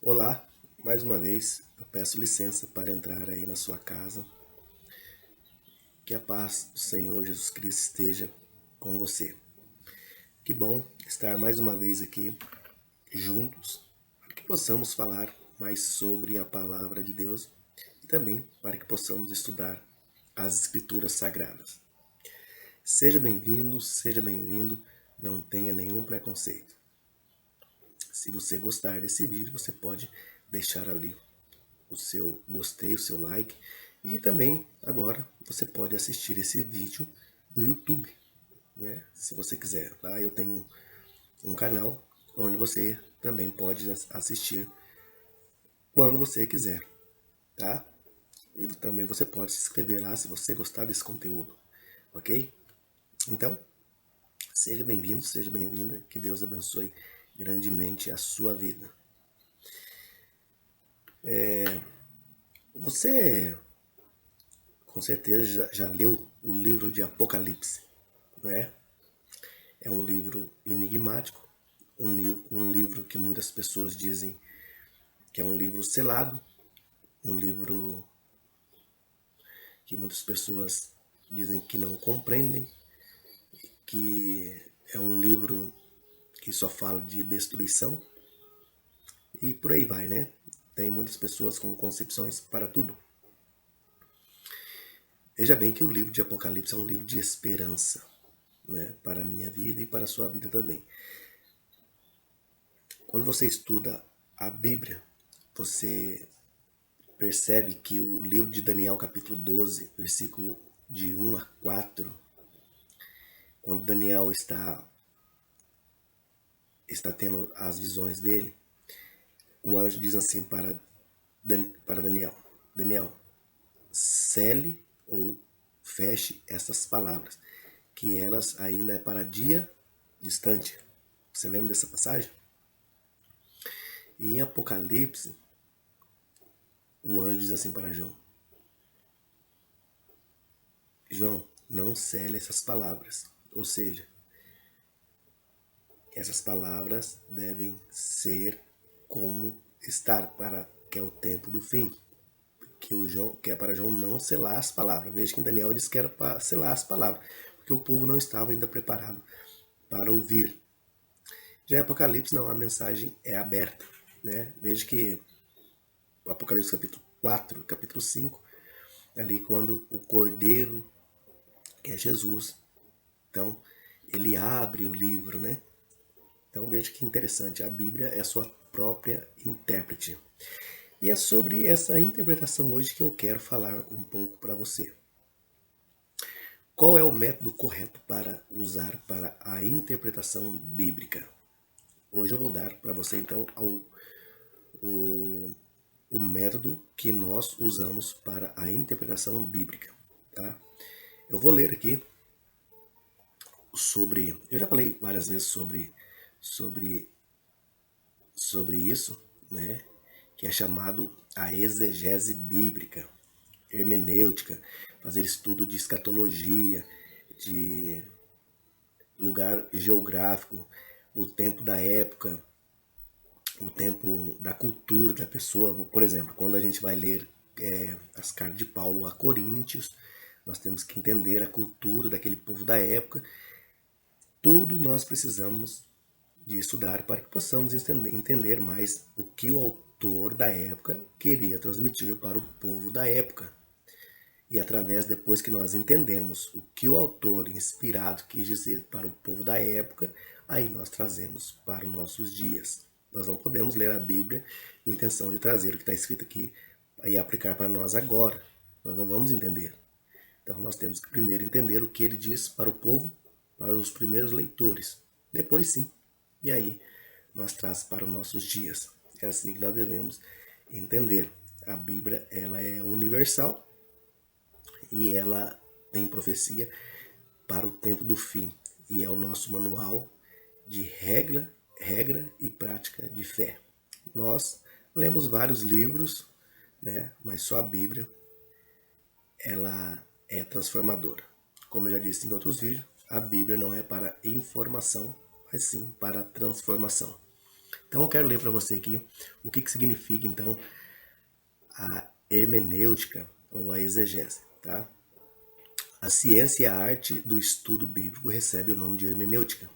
Olá, mais uma vez eu peço licença para entrar aí na sua casa. Que a paz do Senhor Jesus Cristo esteja com você. Que bom estar mais uma vez aqui juntos para que possamos falar mais sobre a palavra de Deus e também para que possamos estudar as Escrituras Sagradas. Seja bem-vindo, não tenha nenhum preconceito. Se você gostar desse vídeo, você pode deixar ali o seu gostei, o seu like. E também agora você pode assistir esse vídeo no YouTube, né? Se você quiser. Lá eu tenho um canal onde você também pode assistir quando você quiser, tá? E também você pode se inscrever lá se você gostar desse conteúdo, ok? Então, seja bem-vindo, seja bem-vinda. Que Deus abençoe grandemente a sua vida. Você com certeza já leu o livro de Apocalipse, não é? É um livro enigmático, um livro que muitas pessoas dizem que é um livro selado, um livro que muitas pessoas dizem que não compreendem, que é um livro que só fala de destruição e por aí vai, né? Tem muitas pessoas com concepções para tudo. Veja bem que o livro de Apocalipse é um livro de esperança, né? Para a minha vida e para a sua vida também. Quando você estuda a Bíblia, você percebe que o livro de Daniel, capítulo 12, versículo de 1 a 4, quando Daniel está tendo as visões dele, o anjo diz assim para Daniel: Daniel, cele ou feche essas palavras, que elas ainda é para dia distante. Você lembra dessa passagem? E em Apocalipse, o anjo diz assim para João: João, não cele essas palavras. Ou seja, essas palavras devem ser como estar para que é o tempo do fim, que é para João não selar as palavras. Veja que em Daniel diz que era para selar as palavras, porque o povo não estava ainda preparado para ouvir. Já em Apocalipse não, a mensagem é aberta, né? Veja que o Apocalipse capítulo 4, capítulo 5, ali quando o Cordeiro, que é Jesus, então ele abre o livro, né? Então veja que interessante, a Bíblia é a sua própria intérprete. E é sobre essa interpretação hoje que eu quero falar um pouco para você. Qual é o método correto para usar para a interpretação bíblica? Hoje eu vou dar para você então o método que nós usamos para a interpretação bíblica. Tá? Eu vou ler aqui sobre. Eu já falei várias vezes sobre, sobre isso, né? Que é chamado a exegese bíblica, hermenêutica, fazer estudo de escatologia, de lugar geográfico, o tempo da época, o tempo da cultura da pessoa. Por exemplo, quando a gente vai ler as cartas de Paulo a Coríntios, nós temos que entender a cultura daquele povo da época. Tudo nós precisamos de estudar para que possamos entender mais o que o autor da época queria transmitir para o povo da época. E através, depois que nós entendemos o que o autor inspirado quis dizer para o povo da época, aí nós trazemos para os nossos dias. Nós não podemos ler a Bíblia com a intenção de trazer o que está escrito aqui e aplicar para nós agora. Nós não vamos entender. Então nós temos que primeiro entender o que ele diz para o povo, para os primeiros leitores. Depois sim, e aí nós traz para os nossos dias. É assim que nós devemos entender. A Bíblia ela é universal e ela tem profecia para o tempo do fim. E é o nosso manual de regra e prática de fé. Nós lemos vários livros, né? Mas só a Bíblia ela é transformadora. Como eu já disse em outros vídeos, a Bíblia não é para informação, mas sim para transformação. Então eu quero ler para você aqui o que significa então a hermenêutica ou a exegese, tá? A ciência e a arte do estudo bíblico recebe o nome de hermenêutica.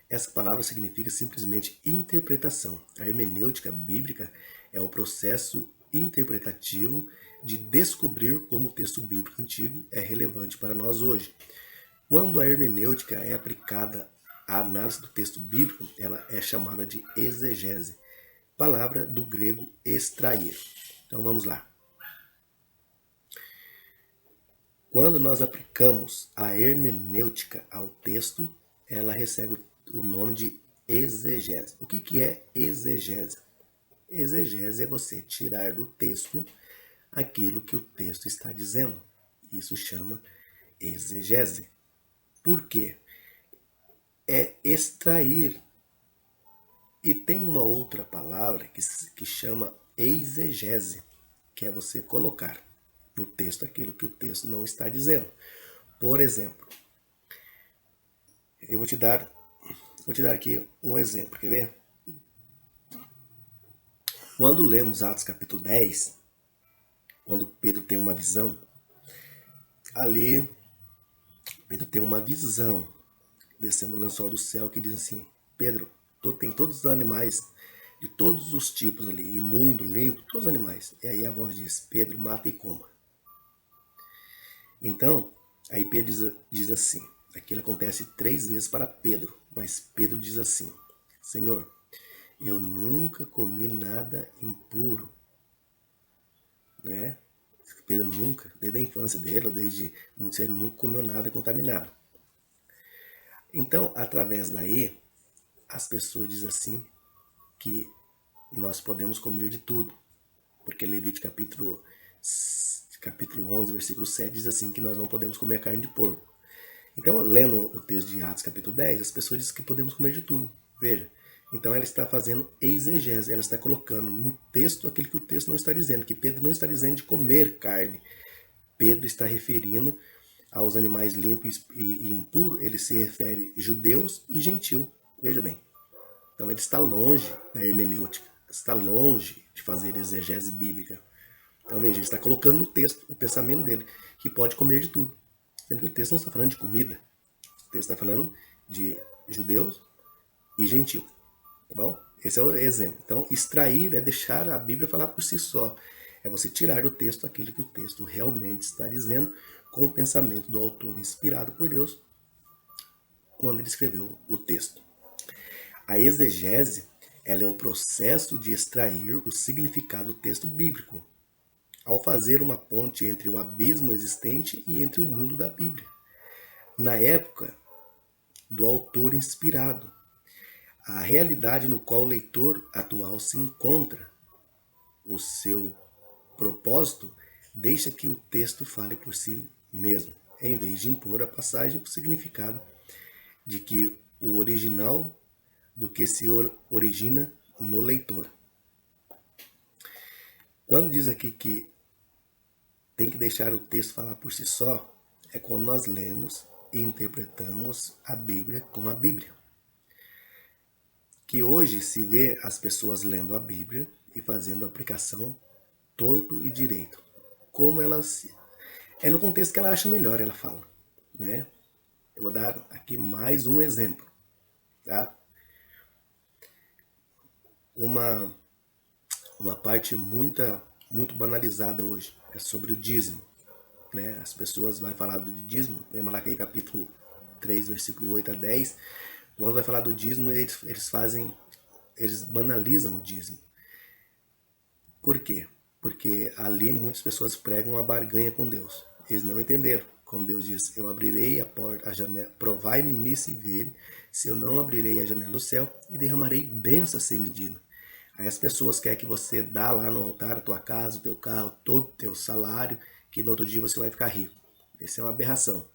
Essa palavra significa simplesmente interpretação. A hermenêutica bíblica é o processo interpretativo de descobrir como o texto bíblico antigo é relevante para nós hoje. Quando a hermenêutica é aplicada à análise do texto bíblico, ela é chamada de exegese, palavra do grego extrair. Então vamos lá. Quando nós aplicamos a hermenêutica ao texto, ela recebe o nome de exegese. O que é exegese? Exegese é você tirar do texto aquilo que o texto está dizendo. Isso chama exegese. Por quê? É extrair. E tem uma outra palavra que chama exegese, que é você colocar no texto aquilo que o texto não está dizendo. Por exemplo, eu vou te dar aqui um exemplo, quer ver? Quando lemos Atos capítulo 10, quando Pedro tem uma visão, ali Pedro tem uma visão descendo o lençol do céu que diz assim: Pedro, tem todos os animais de todos os tipos ali, imundo, limpo, todos os animais. E aí a voz diz: Pedro, mata e coma. Então, aí Pedro diz assim: aquilo acontece 3 vezes para Pedro, mas Pedro diz assim: Senhor, eu nunca comi nada impuro, né? Pedro nunca, desde a infância dele, ou desde muito cedo, nunca comeu nada contaminado. Então, através daí, as pessoas dizem assim que nós podemos comer de tudo, porque Levítico capítulo 11, versículo 7 diz assim que nós não podemos comer carne de porco. Então, lendo o texto de Atos capítulo 10, as pessoas dizem que podemos comer de tudo. Veja, então ela está fazendo exegese, ela está colocando no texto aquilo que o texto não está dizendo, que Pedro não está dizendo de comer carne. Pedro está referindo aos animais limpos e impuros, ele se refere judeus e gentil. Veja bem. Então ele está longe da hermenêutica, está longe de fazer exegese bíblica. Então veja, ele está colocando no texto o pensamento dele, que pode comer de tudo. Sendo que o texto não está falando de comida, o texto está falando de judeus e gentil. Tá bom? Esse é o exemplo. Então, extrair é deixar a Bíblia falar por si só. É você tirar do texto aquilo que o texto realmente está dizendo, com o pensamento do autor inspirado por Deus quando ele escreveu o texto. A exegese, ela é o processo de extrair o significado do texto bíblico, ao fazer uma ponte entre o abismo existente e entre o mundo da Bíblia. Na época do autor inspirado, a realidade no qual o leitor atual se encontra, o seu propósito, deixa que o texto fale por si mesmo, em vez de impor a passagem o significado de que o original do que se origina no leitor. Quando diz aqui que tem que deixar o texto falar por si só, é quando nós lemos e interpretamos a Bíblia com a Bíblia. Que hoje se vê as pessoas lendo a Bíblia e fazendo aplicação torto e direito. Como elas... É no contexto que ela acha melhor, ela fala. Né? Eu vou dar aqui mais um exemplo. Tá? Uma parte muito banalizada hoje é sobre o dízimo. Né? As pessoas vão falar do dízimo, em Malaquias capítulo 3, versículo 8 a 10, quando vai falar do dízimo, eles banalizam o dízimo. Por quê? Porque ali muitas pessoas pregam uma barganha com Deus. Eles não entenderam. Quando Deus diz: eu abrirei a porta, a janela, provai-me nisso e vê, se eu não abrirei a janela do céu e derramarei bênçãos sem medida. Aí as pessoas querem que você dá lá no altar a tua casa, o teu carro, todo o teu salário, que no outro dia você vai ficar rico. Isso é uma aberração.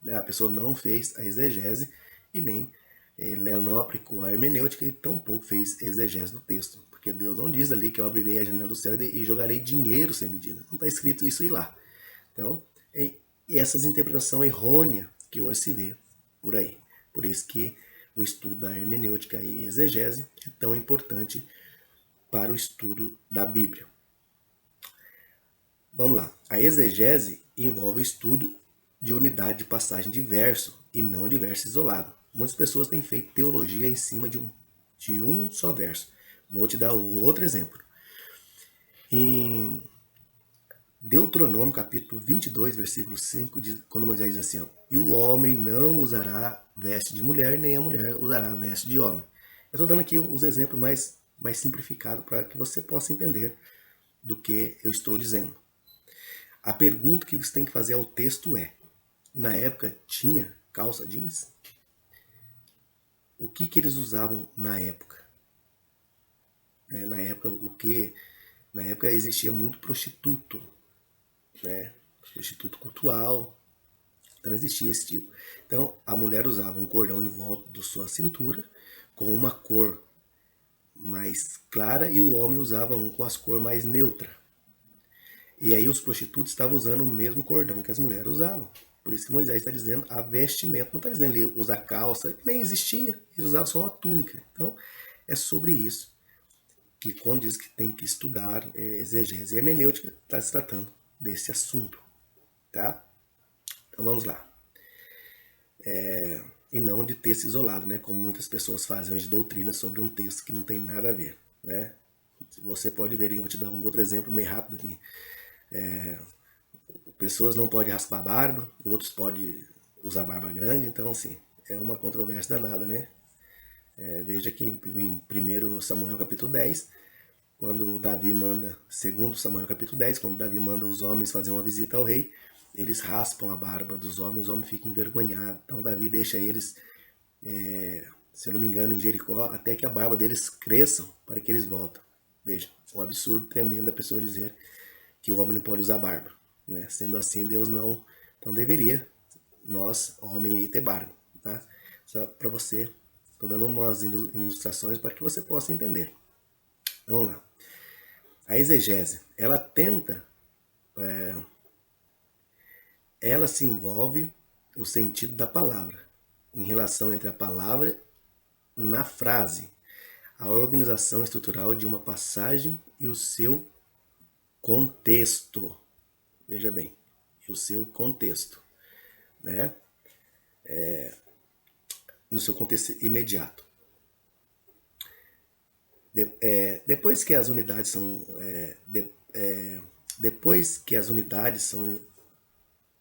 A pessoa não fez a exegese e nem ela não aplicou a hermenêutica e tampouco fez exegese do texto. Porque Deus não diz ali que eu abrirei a janela do céu e jogarei dinheiro sem medida. Não está escrito isso aí lá. Então, e essas interpretações errôneas que hoje se vê por aí. Por isso que o estudo da hermenêutica e exegese é tão importante para o estudo da Bíblia. Vamos lá. A exegese envolve o estudo de unidade de passagem de verso e não de verso isolado. Muitas pessoas têm feito teologia em cima de um só verso. Vou te dar um outro exemplo. Em Deuteronômio, capítulo 22, versículo 5, quando Moisés diz assim, ó, e o homem não usará veste de mulher, nem a mulher usará veste de homem. Eu estou dando aqui os exemplos mais simplificados para que você possa entender do que eu estou dizendo. A pergunta que você tem que fazer ao texto é, na época tinha calça jeans? O que eles usavam na época? Na época existia muito prostituto, né? Prostituto cultural, então existia esse tipo. Então a mulher usava um cordão em volta da sua cintura com uma cor mais clara e o homem usava um com as cores mais neutra. E aí os prostitutos estavam usando o mesmo cordão que as mulheres usavam. Por isso que Moisés está dizendo a vestimenta, não está dizendo ele usar calça, nem existia, eles usavam só uma túnica. Então é sobre isso que quando diz que tem que estudar exegese e hermenêutica, está se tratando desse assunto, tá? Então vamos lá. E não de texto isolado, né? Como muitas pessoas fazem de doutrina sobre um texto que não tem nada a ver, né? Você pode ver, eu vou te dar um outro exemplo meio rápido aqui. Pessoas não podem raspar a barba, outros podem usar barba grande, então assim, é uma controvérsia danada, né? Veja que em 1 Samuel capítulo 10, quando Davi manda, segundo Samuel capítulo 10, quando Davi manda os homens fazer uma visita ao rei, eles raspam a barba dos homens, os homens ficam envergonhados. Então Davi deixa eles, se eu não me engano, em Jericó, até que a barba deles cresçam para que eles voltem. Veja, um absurdo tremendo a pessoa dizer que o homem não pode usar barba. Né? Sendo assim, Deus não deveria nós, homem, aí ter barba. Tá? Só para você, estou dando umas ilustrações para que você possa entender. Vamos lá. A exegese, ela tenta, ela se envolve o sentido da palavra, em relação entre a palavra na frase, a organização estrutural de uma passagem e o seu contexto. Veja bem, o seu contexto, né? No seu contexto imediato. Depois que as unidades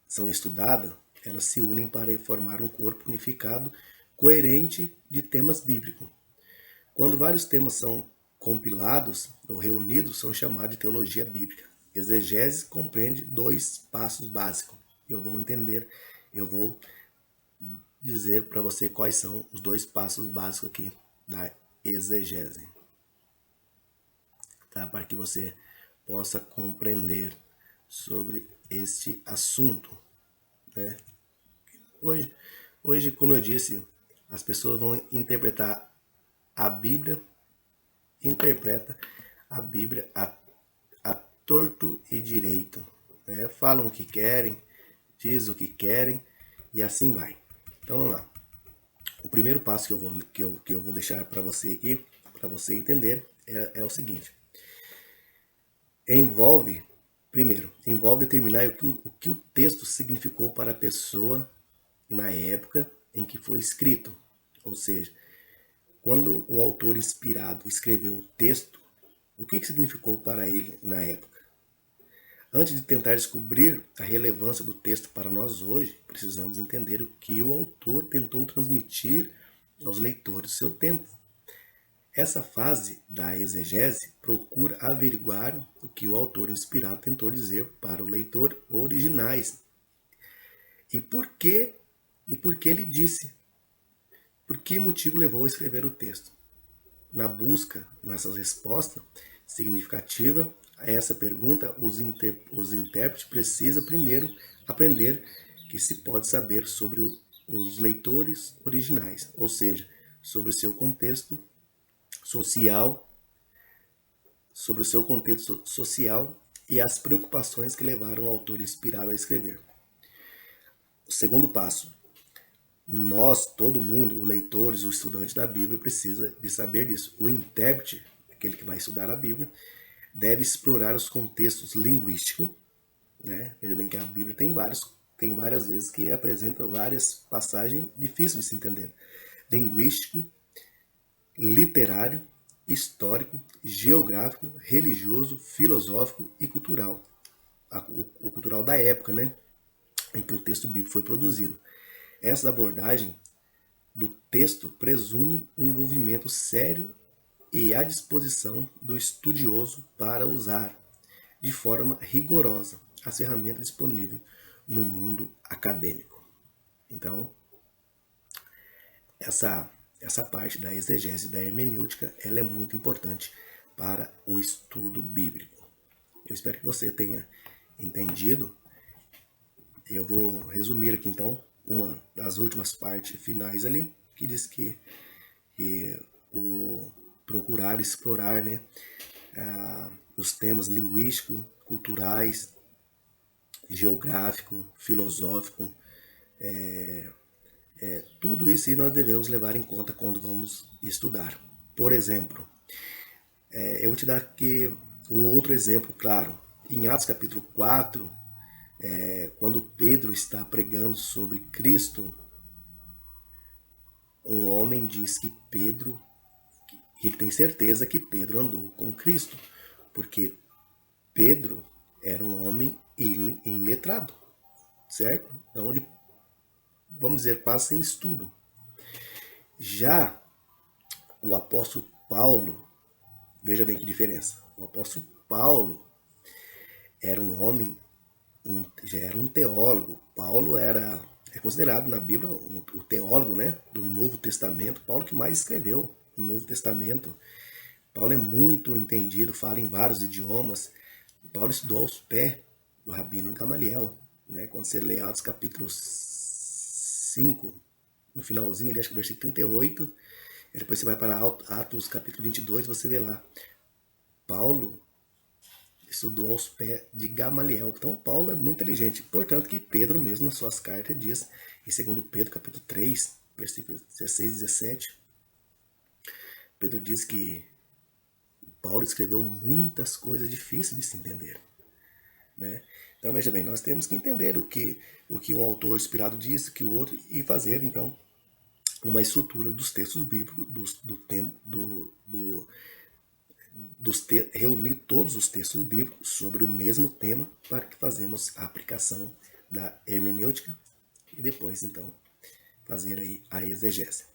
são estudadas, elas se unem para formar um corpo unificado, coerente de temas bíblicos. Quando vários temas são compilados ou reunidos, são chamados de teologia bíblica. Exegese compreende 2 passos básicos. Eu vou dizer para você quais são os 2 passos básicos aqui da exegese, tá? Para que você possa compreender sobre este assunto, né? Hoje, como eu disse, as pessoas vão interpretar a Bíblia, interpreta a Bíblia a torto e direito, né? Falam o que querem, diz o que querem e assim vai. Então vamos lá. O primeiro passo que eu vou deixar para você aqui, para você entender, é o seguinte. Envolve determinar o que o texto significou para a pessoa na época em que foi escrito. Ou seja, quando o autor inspirado escreveu o texto, o que significou para ele na época? Antes de tentar descobrir a relevância do texto para nós hoje, precisamos entender o que o autor tentou transmitir aos leitores do seu tempo. Essa fase da exegese procura averiguar o que o autor inspirado tentou dizer para o leitor originais e por que ele disse, por que motivo levou a escrever o texto. Na busca nessas respostas significativas a essa pergunta, os intérpretes precisam primeiro aprender que se pode saber sobre os leitores originais, ou seja, sobre o seu contexto social, e as preocupações que levaram o autor inspirado a escrever. O segundo passo, Nós, todo mundo, os leitores, o estudante da Bíblia, precisa de saber disso. O intérprete, aquele que vai estudar a Bíblia, deve explorar os contextos linguísticos, né? Veja bem que a Bíblia tem várias vezes que apresenta várias passagens difíceis de se entender. Linguístico, literário, histórico, geográfico, religioso, filosófico e cultural. O cultural da época, né? Em que o texto bíblico foi produzido. Essa abordagem do texto presume um envolvimento sério e à disposição do estudioso para usar de forma rigorosa as ferramentas disponíveis no mundo acadêmico. Então, essa parte da exegese da hermenêutica, ela é muito importante para o estudo bíblico. Eu espero que você tenha entendido. Eu vou resumir aqui então uma das últimas partes finais ali, que diz que o procurar explorar, né, os temas linguísticos, culturais, geográfico, filosófico, tudo isso nós devemos levar em conta quando vamos estudar. Por exemplo, eu vou te dar aqui um outro exemplo claro. Em Atos capítulo 4, quando Pedro está pregando sobre Cristo, um homem diz que ele tem certeza que Pedro andou com Cristo, porque Pedro era um homem iletrado, certo? Da onde, vamos dizer, quase sem estudo. Já o apóstolo Paulo, veja bem que diferença. O apóstolo Paulo era um homem, já era um teólogo. Paulo é considerado na Bíblia o teólogo, né, do Novo Testamento. Paulo que mais escreveu no Novo Testamento. Paulo é muito entendido, fala em vários idiomas. Paulo estudou aos pés do Rabino Gamaliel, né? Quando você lê Atos capítulo 5, no finalzinho, acho que versículo 38, e depois você vai para Atos capítulo 22, você vê lá, Paulo estudou aos pés de Gamaliel. Então Paulo é muito inteligente. Portanto que Pedro mesmo nas suas cartas diz, em 2 Pedro capítulo 3, versículos 16 e 17, Pedro diz que Paulo escreveu muitas coisas difíceis de se entender, né? Então veja bem, nós temos que entender o que um autor inspirado disse, que o outro, e fazer então uma estrutura dos textos bíblicos, reunir todos os textos bíblicos sobre o mesmo tema para que fazemos a aplicação da hermenêutica e depois então fazer aí a exegese.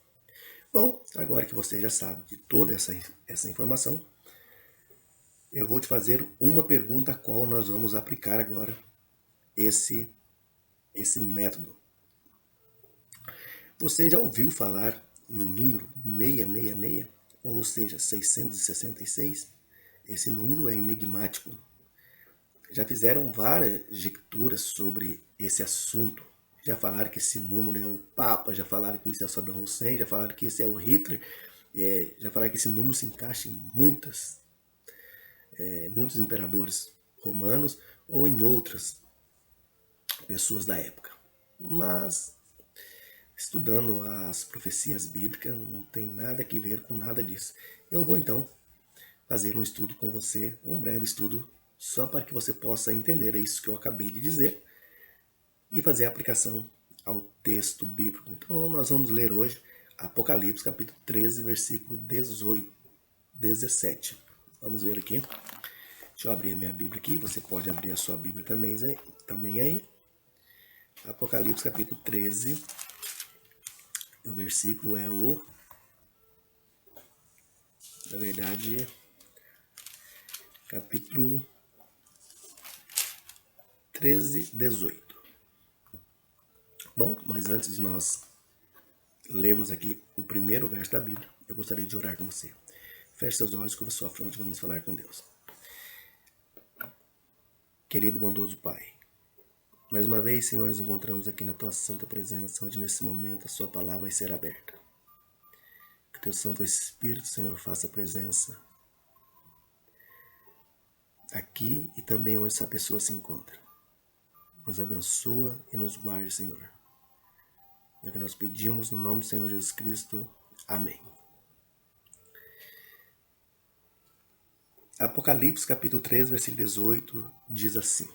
Bom, agora que você já sabe de toda essa informação, eu vou te fazer uma pergunta a qual nós vamos aplicar agora esse método. Você já ouviu falar no número 666, ou seja, 666? Esse número é enigmático. Já fizeram várias lecturas sobre esse assunto. Já falaram que esse número é o Papa, já falaram que esse é o Saddam Hussein, já falaram que esse é o Hitler, já falaram que esse número se encaixa em muitos imperadores romanos ou em outras pessoas da época. Mas, estudando as profecias bíblicas, não tem nada a ver com nada disso. Eu vou então fazer um estudo com você, um breve estudo, só para que você possa entender isso que eu acabei de dizer e fazer a aplicação ao texto bíblico. Então, nós vamos ler hoje Apocalipse, capítulo 13, versículo 17. Vamos ver aqui. Deixa eu abrir a minha Bíblia aqui. Você pode abrir a sua Bíblia também aí. Apocalipse, capítulo 13. O versículo é na verdade, capítulo 13, 18. Bom, mas antes de nós lermos aqui o primeiro verso da Bíblia, eu gostaria de orar com você. Feche seus olhos, curva sua fronte, vamos falar com Deus. Querido bondoso Pai, mais uma vez, Senhor, nos encontramos aqui na Tua santa presença, onde nesse momento a Sua palavra vai ser aberta. Que Teu Santo Espírito, Senhor, faça presença aqui e também onde essa pessoa se encontra. Nos abençoa e nos guarde, Senhor. É o que nós pedimos no nome do Senhor Jesus Cristo. Amém. Apocalipse capítulo 3, versículo 18, diz assim: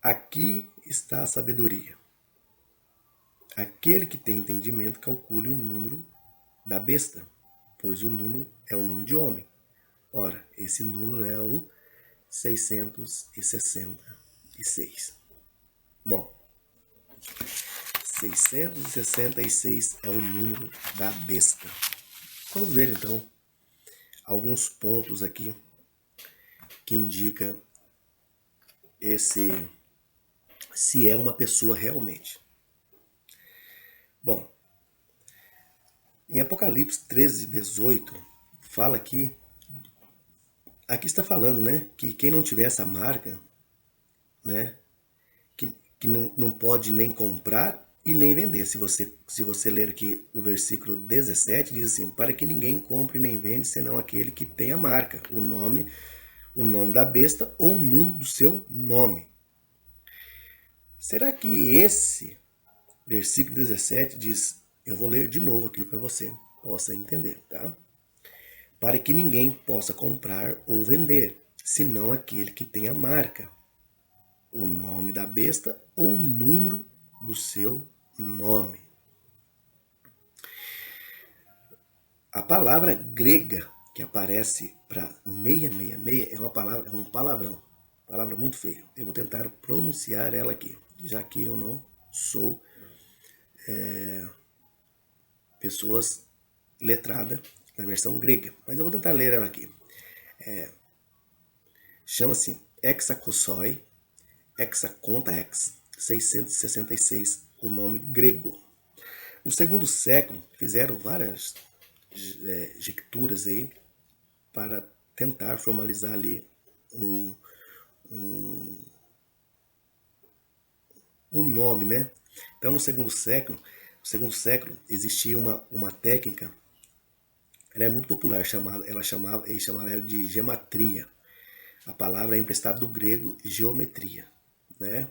Aqui está a sabedoria. Aquele que tem entendimento, calcule o número da besta, pois o número é o número de homem. Ora, esse número é o 666. Bom, 666 é o número da besta. Vamos ver então alguns pontos aqui que indica se é uma pessoa realmente. Bom, em Apocalipse 13, 18, fala aqui está falando, né, que quem não tiver essa marca, né, que não pode nem comprar e nem vender. Se você ler aqui o versículo 17, diz assim: para que ninguém compre nem vende, senão aquele que tem a marca, o nome da besta ou o número do seu nome. Será que esse versículo 17 diz, eu vou ler de novo aqui para você possa entender, tá? Para que ninguém possa comprar ou vender, senão aquele que tem a marca, o nome da besta ou o número do seu nome. A palavra grega que aparece para 666 é um palavrão. Palavra muito feia. Eu vou tentar pronunciar ela aqui, já que eu não sou pessoas letrada na versão grega. Mas eu vou tentar ler ela aqui. Chama-se hexacossoi, hexacontax 666, o nome grego. No segundo século, fizeram várias jecturas aí para tentar formalizar ali um nome, né? Então, no segundo século existia uma técnica, ela é muito popular, eles chamavam ela de gematria. A palavra é emprestada do grego geometria, né?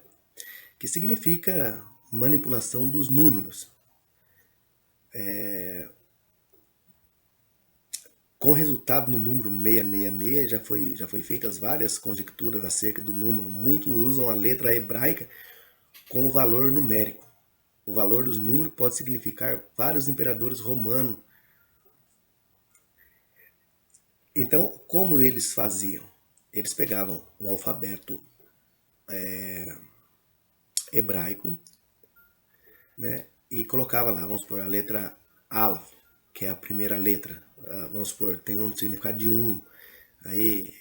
Que significa manipulação dos números. Com resultado no número 666, já foi feitas várias conjecturas acerca do número. Muitos usam a letra hebraica com o valor numérico. O valor dos números pode significar vários imperadores romanos. Então, como eles faziam? Eles pegavam o alfabeto hebraico, né, e colocava lá, vamos supor, a letra Aleph, que é a primeira letra. Vamos supor, tem um significado de 1. Aí,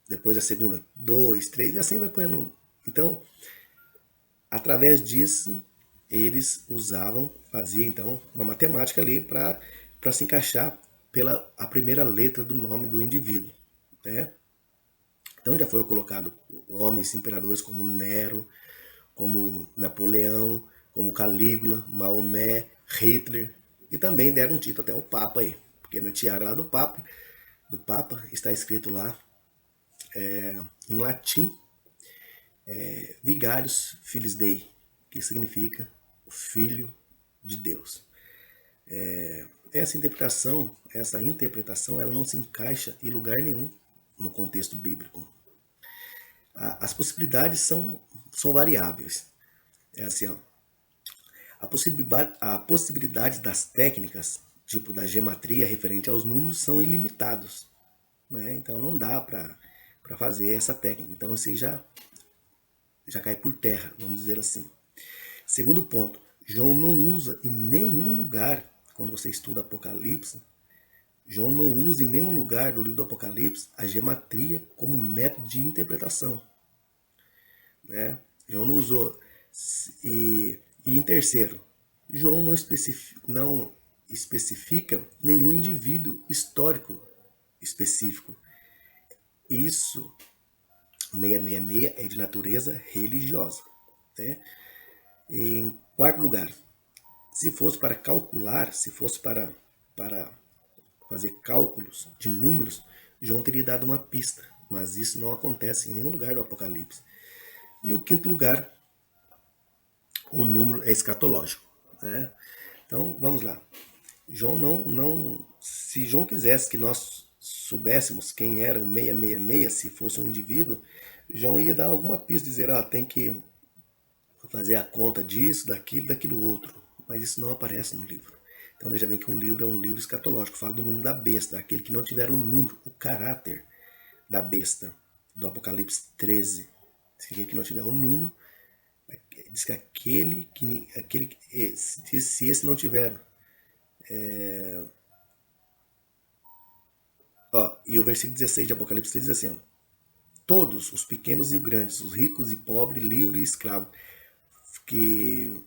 depois a segunda, 2, 3, e assim vai pondo. Então, através disso, eles faziam então uma matemática ali para se encaixar pela a primeira letra do nome do indivíduo, né? Então já foram colocados homens imperadores como Nero, como Napoleão, como Calígula, Maomé, Hitler, e também deram um título até ao Papa aí, porque na tiara lá do Papa está escrito lá em latim, Vigarius Filis Dei, que significa o Filho de Deus. Essa interpretação, ela não se encaixa em lugar nenhum no contexto bíblico. As possibilidades são variáveis. É assim, ó, a possibilidade das técnicas, tipo da gematria referente aos números, são ilimitados, né? Então não dá para fazer essa técnica. Então você já cai por terra, vamos dizer assim. Segundo ponto, João não usa em nenhum lugar, quando você estuda Apocalipse, João não usa em nenhum lugar do livro do Apocalipse a gematria como método de interpretação, né? João não usou. E em terceiro, João não especifica nenhum indivíduo histórico específico. Isso, 666, é de natureza religiosa, né? Em quarto lugar, se fosse para calcular, se fosse para fazer cálculos de números, João teria dado uma pista, mas isso não acontece em nenhum lugar do Apocalipse. E o quinto lugar, o número é escatológico, né? Então, vamos lá. João se João quisesse que nós soubéssemos quem era o 666, se fosse um indivíduo, João ia dar alguma pista, dizer, tem que fazer a conta disso, daquilo outro. Mas isso não aparece no livro. Então veja bem que um livro é um livro escatológico, fala do número da besta, aquele que não tiver um número, o caráter da besta, do Apocalipse 13. Aquele que não tiver um número, diz que se esse não tiver. E o versículo 16 de Apocalipse 13 diz assim: todos, os pequenos e os grandes, os ricos e pobres, livre e escravo, que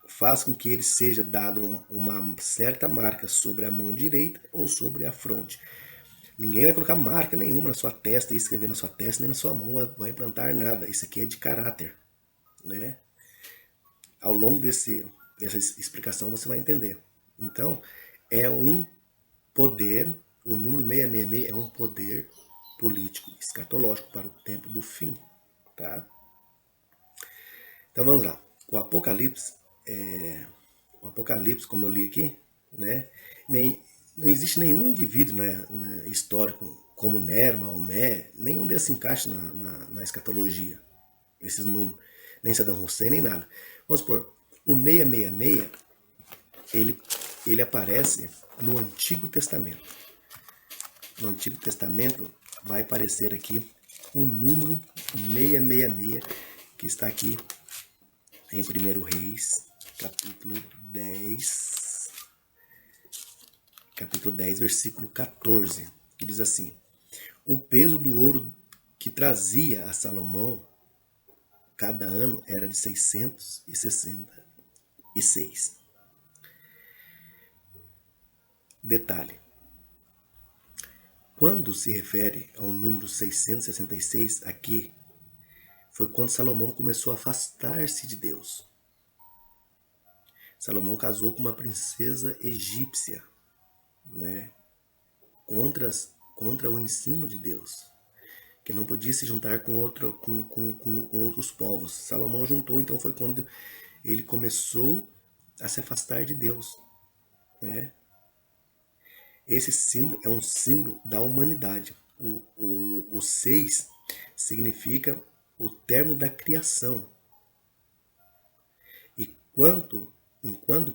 faz com que ele seja dado uma certa marca sobre a mão direita ou sobre a fronte. Ninguém vai colocar marca nenhuma na sua testa, escrever na sua testa, nem na sua mão vai implantar nada. Isso aqui é de caráter, né? Ao longo dessa explicação você vai entender. Então, é um poder, o número 666 é um poder político escatológico para o tempo do fim, tá? Então vamos lá. O Apocalipse, como eu li aqui, né? Não existe nenhum indivíduo histórico como Nero, Maomé, nenhum desses encaixa na escatologia, esses números, nem Saddam Hussein, nem nada. Vamos supor, o 666, ele aparece no Antigo Testamento. No Antigo Testamento vai aparecer aqui o número 666, que está aqui em 1 Reis, capítulo 10, versículo 14, que diz assim: o peso do ouro que trazia a Salomão cada ano era de 666. Detalhe: quando se refere ao número 666 aqui, foi quando Salomão começou a afastar-se de Deus. Salomão casou com uma princesa egípcia, né? Contra o ensino de Deus, que não podia se juntar com outros povos. Salomão juntou, então foi quando ele começou a se afastar de Deus, né? Esse símbolo é um símbolo da humanidade. O 6 significa o término da criação. Enquanto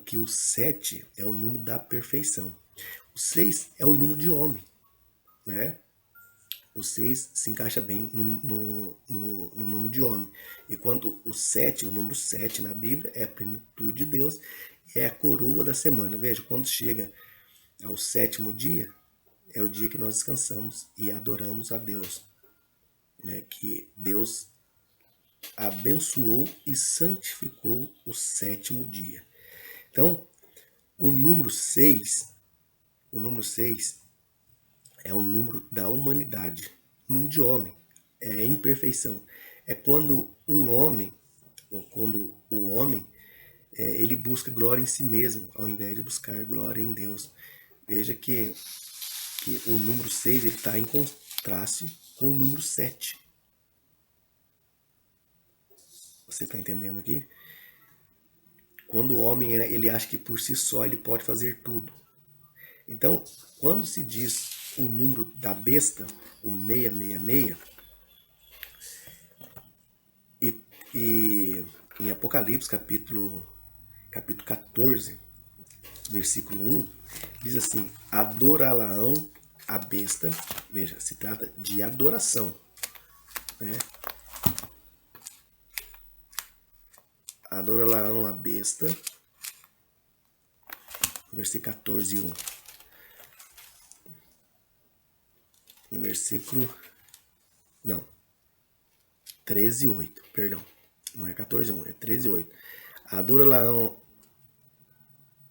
que o 7 é o número da perfeição. O 6 é o número de homem, né? O 6 se encaixa bem no número de homem. Enquanto o 7, o número 7 na Bíblia, é a plenitude de Deus, é a coroa da semana. Veja, quando chega ao 7º dia, é o dia que nós descansamos e adoramos a Deus, né? Que Deus abençoou e santificou o 7º dia. Então, o número 6 é o número da humanidade, o número de homem, é imperfeição. É quando um homem, ou quando o homem, ele busca glória em si mesmo, ao invés de buscar glória em Deus. Veja que o número 6 está em contraste com o número 7. Você está entendendo aqui? Quando o homem ele acha que por si só ele pode fazer tudo. Então, quando se diz o número da besta, o 666, e em Apocalipse, capítulo 14, versículo 1, diz assim: adorá-la-ão a besta. Veja, se trata de adoração, né? Adorá-la-ão a besta, versículo 14, 1. No versículo. Não. 13, 8. Perdão. Não é 14, 1. É 13, 8.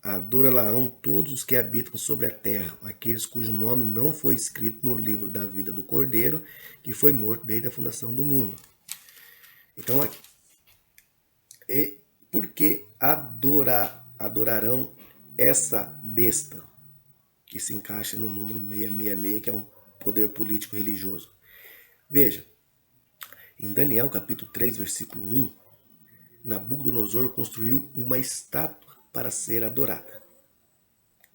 Adora-la-ão todos os que habitam sobre a terra, aqueles cujo nome não foi escrito no livro da vida do Cordeiro, que foi morto desde a fundação do mundo. Então, por que adorarão essa besta que se encaixa no número 666, que é um poder político religioso? Veja, em Daniel capítulo 3, versículo 1, Nabucodonosor construiu uma estátua para ser adorada,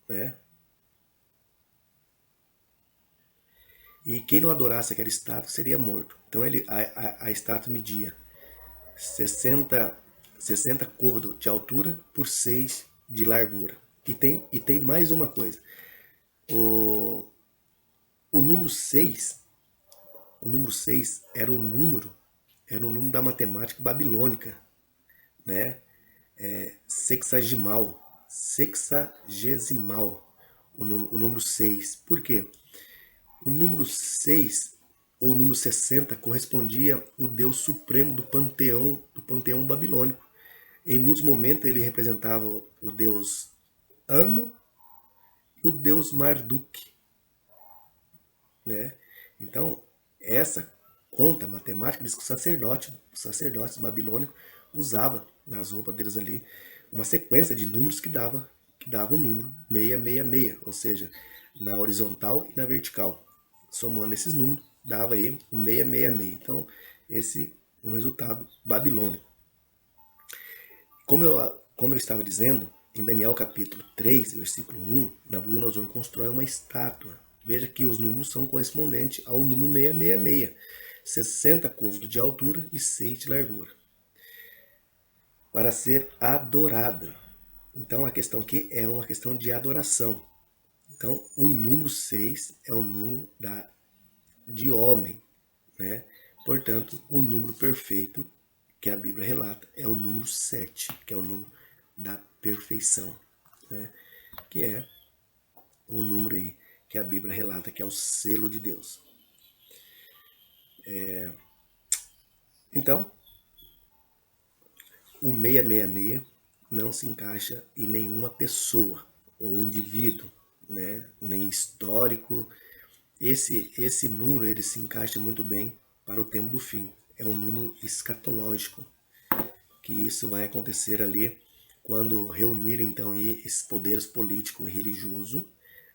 né? E quem não adorasse aquela estátua seria morto. Então a estátua media 60, 60 côvados de altura por 6 de largura. E tem mais uma coisa. O, o número 6, o número 6 era o número da matemática babilônica, né? Sexagesimal, o número 6. Por quê? O número 6 ou o número 60 correspondia ao Deus supremo do panteão babilônico. Em muitos momentos ele representava o Deus Ano e o Deus Marduk, né? Então, essa conta matemática diz que os sacerdotes babilônicos usavam nas roupas deles ali uma sequência de números que dava o número 666, ou seja, na horizontal e na vertical. Somando esses números, dava aí o 666. Então, esse é um resultado babilônico. Como eu estava dizendo, em Daniel capítulo 3, versículo 1, Nabucodonosor constrói uma estátua. Veja que os números são correspondentes ao número 666. 60 côvados de altura e 6 de largura. Para ser adorada. Então a questão aqui é uma questão de adoração. Então o número 6 é o número de homem, né? Portanto, o número perfeito que a Bíblia relata é o número 7, que é o número da perfeição, né? Que é o número aí que a Bíblia relata que é o selo de Deus. Então, o 666 não se encaixa em nenhuma pessoa ou indivíduo, né? Nem histórico. Esse número ele se encaixa muito bem para o tempo do fim. É um número escatológico, que isso vai acontecer ali quando reunirem então esses poderes político e religioso,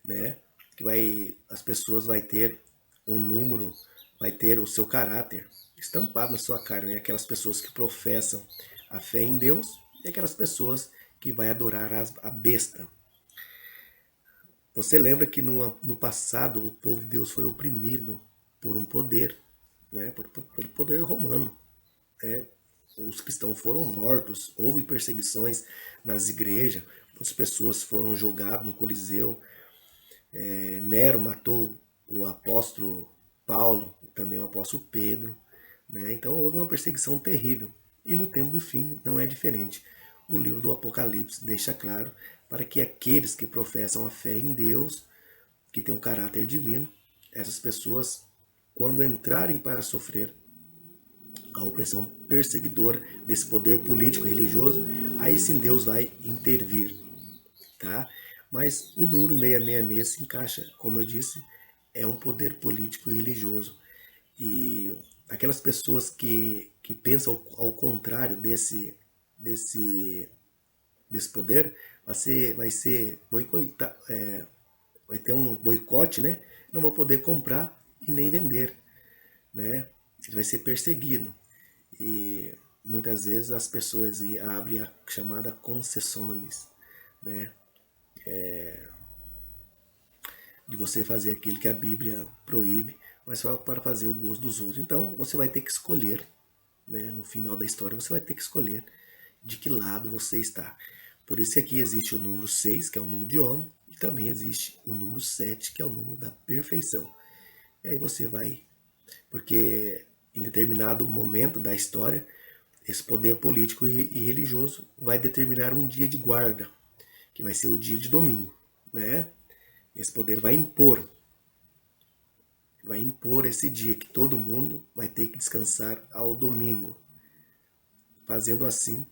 né? Que as pessoas vai ter um número, vai ter o seu caráter estampado na sua cara, né? Aquelas pessoas que professam a fé em Deus e aquelas pessoas que vai adorar a besta. Você lembra que no passado o povo de Deus foi oprimido por um poder, né? Pelo poder romano, né? Os cristãos foram mortos, houve perseguições nas igrejas, muitas pessoas foram julgadas no Coliseu. Nero matou o apóstolo Paulo, também o apóstolo Pedro, né? Então houve uma perseguição terrível. E no tempo do fim não é diferente. O livro do Apocalipse deixa claro para que aqueles que professam a fé em Deus, que tem o caráter divino, essas pessoas, quando entrarem para sofrer a opressão perseguidora desse poder político e religioso, aí sim Deus vai intervir, tá? Mas o número 666 se encaixa, como eu disse, é um poder político e religioso. E aquelas pessoas que pensam ao contrário desse poder, vai ser boicotar, vai ter um boicote, né? Não vai poder comprar e nem vender, né? Ele vai ser perseguido. E muitas vezes as pessoas abrem a chamada concessões, né? De você fazer aquilo que a Bíblia proíbe, mas só para fazer o gosto dos outros. Então você vai ter que escolher, né? No final da história você vai ter que escolher de que lado você está. Por isso que aqui existe o número 6, que é o número de homem, e também existe o número 7, que é o número da perfeição. E aí você vai, porque em determinado momento da história, esse poder político e religioso vai determinar um dia de guarda, que vai ser o dia de domingo, né? Esse poder vai impor esse dia que todo mundo vai ter que descansar ao domingo. Fazendo assim,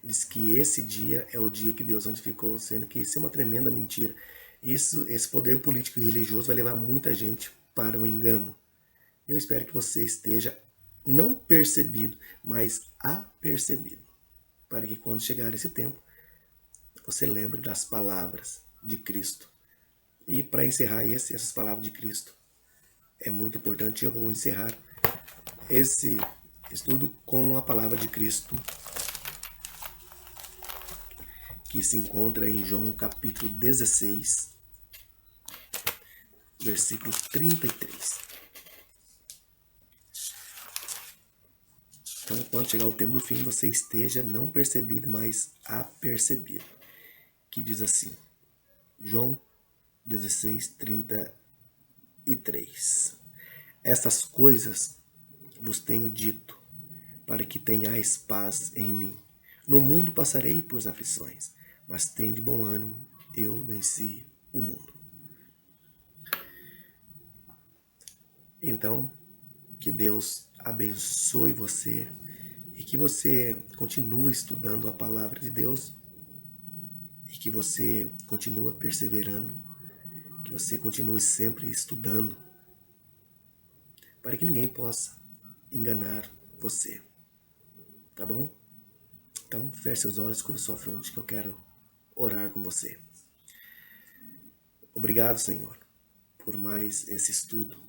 diz que esse dia é o dia que Deus santificou, sendo que isso é uma tremenda mentira. Esse poder político e religioso vai levar muita gente para o engano. Eu espero que você esteja não percebido, mas apercebido, para que quando chegar esse tempo, você lembre das palavras de Cristo. E para encerrar essas palavras de Cristo, é muito importante, eu vou encerrar esse estudo com a palavra de Cristo que se encontra em João capítulo 16, versículo 33. Então, quando chegar o tempo do fim, você esteja não percebido, mas apercebido. Que diz assim, João 16, 33. Estas coisas vos tenho dito, para que tenhais paz em mim. No mundo passarei por aflições, mas tende bom ânimo, eu venci o mundo. Então, que Deus abençoe você e que você continue estudando a palavra de Deus e que você continue perseverando, que você continue sempre estudando, para que ninguém possa enganar você. Tá bom? Então, feche seus olhos, curva sua fronte, que eu quero orar com você. Obrigado, Senhor, por mais esse estudo.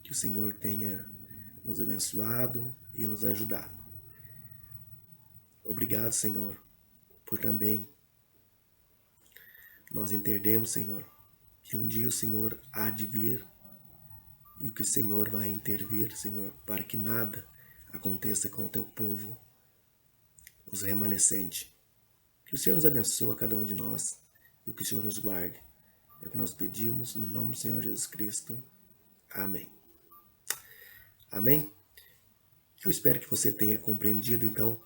Que o Senhor tenha nos abençoado e nos ajudado. Obrigado, Senhor, por também nós entendemos, Senhor, que um dia o Senhor há de vir e que o Senhor vai intervir, Senhor, para que nada aconteça com o teu povo, os remanescentes. Que o Senhor nos abençoe a cada um de nós e que o Senhor nos guarde. É o que nós pedimos no nome do Senhor Jesus Cristo. Amém. Amém? Eu espero que você tenha compreendido, então,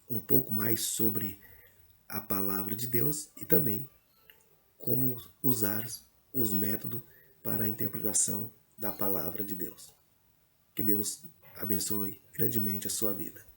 um pouco mais sobre a palavra de Deus e também como usar os métodos para a interpretação da palavra de Deus. Que Deus abençoe grandemente a sua vida.